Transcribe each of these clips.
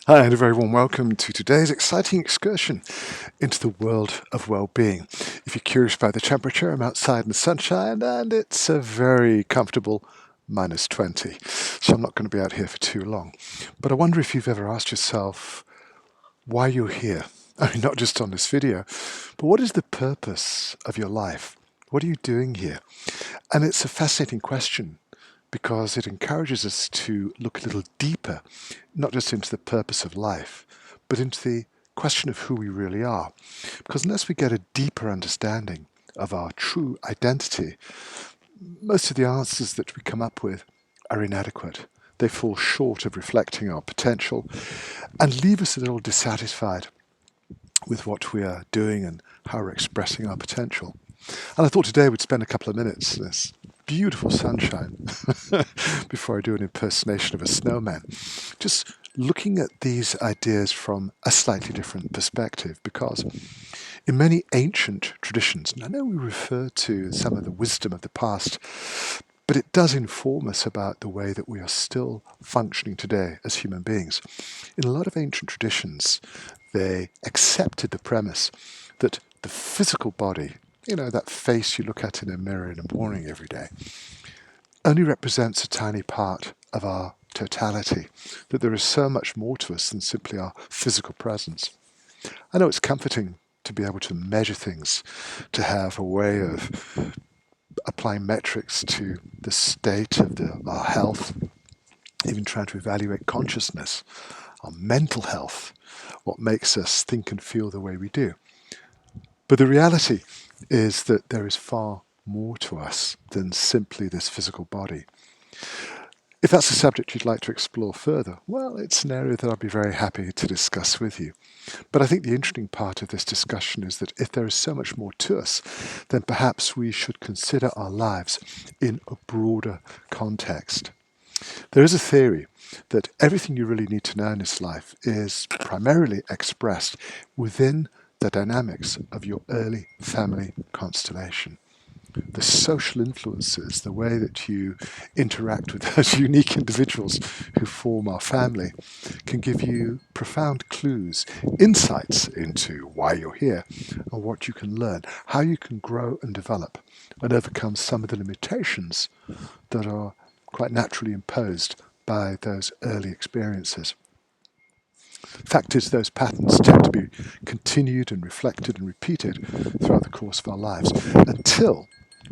Hi, and a very warm welcome to today's exciting excursion into the world of well-being. If you're curious about the temperature, I'm outside in the sunshine and it's a very comfortable -20. So I'm not going to be out here for too long. But I wonder if you've ever asked yourself why you're here. I mean, not just on this video, but what is the purpose of your life? What are you doing here? And it's a fascinating question because it encourages us to look a little deeper, not just into the purpose of life, but into the question of who we really are. Because unless we get a deeper understanding of our true identity, most of the answers that we come up with are inadequate. They fall short of reflecting our potential and leave us a little dissatisfied with what we are doing and how we're expressing our potential. And I thought today we'd spend a couple of minutes in this beautiful sunshine before I do an impersonation of a snowman, just looking at these ideas from a slightly different perspective, because in many ancient traditions, and I know we refer to some of the wisdom of the past, but it does inform us about the way that we are still functioning today as human beings. In a lot of ancient traditions, they accepted the premise that the physical body, that face you look at in a mirror in the morning every day, only represents a tiny part of our totality, that there is so much more to us than simply our physical presence. I know it's comforting to be able to measure things, to have a way of applying metrics to the state of our health, even trying to evaluate consciousness, our mental health, what makes us think and feel the way we do. But the reality is that there is far more to us than simply this physical body. If that's a subject you'd like to explore further, well, it's an area that I'd be very happy to discuss with you. But I think the interesting part of this discussion is that if there is so much more to us, then perhaps we should consider our lives in a broader context. There is a theory that everything you really need to know in this life is primarily expressed within the dynamics of your early family constellation. The social influences, the way that you interact with those unique individuals who form our family, can give you profound clues, insights into why you're here and what you can learn, how you can grow and develop and overcome some of the limitations that are quite naturally imposed by those early experiences. Fact is, those patterns tend to be continued and reflected and repeated throughout the course of our lives until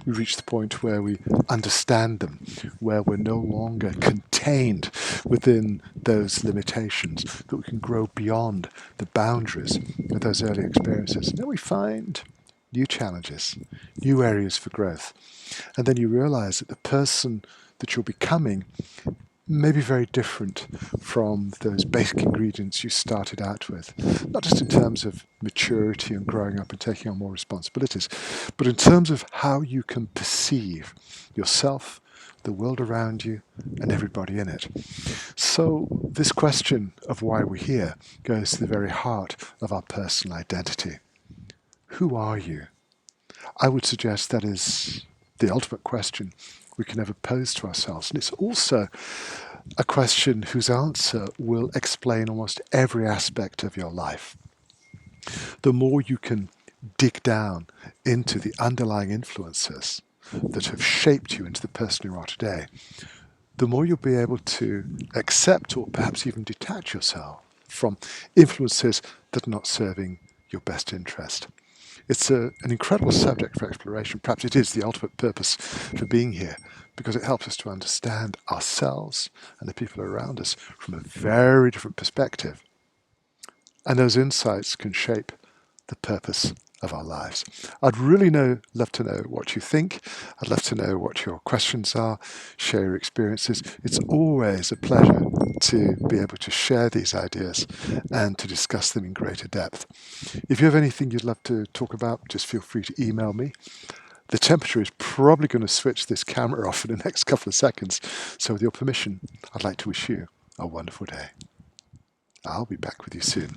we reach the point where we understand them, where we're no longer contained within those limitations, that we can grow beyond the boundaries of those early experiences. And then we find new challenges, new areas for growth. And then you realize that the person that you're becoming may be very different from those basic ingredients you started out with, not just in terms of maturity and growing up and taking on more responsibilities, but in terms of how you can perceive yourself, the world around you, and everybody in it. So this question of why we're here goes to the very heart of our personal identity. Who are you? I would suggest that is the ultimate question we can ever pose to ourselves. And it's also a question whose answer will explain almost every aspect of your life. The more you can dig down into the underlying influences that have shaped you into the person you are today, the more you'll be able to accept or perhaps even detach yourself from influences that are not serving your best interest. It's an incredible subject for exploration. Perhaps it is the ultimate purpose for being here, because it helps us to understand ourselves and the people around us from a very different perspective. And those insights can shape the purpose of our lives. I'd really love to know what you think. I'd love to know what your questions are, share your experiences. It's always a pleasure to be able to share these ideas and to discuss them in greater depth. If you have anything you'd love to talk about, just feel free to email me. The temperature is probably going to switch this camera off in the next couple of seconds, so with your permission, I'd like to wish you a wonderful day. I'll be back with you soon.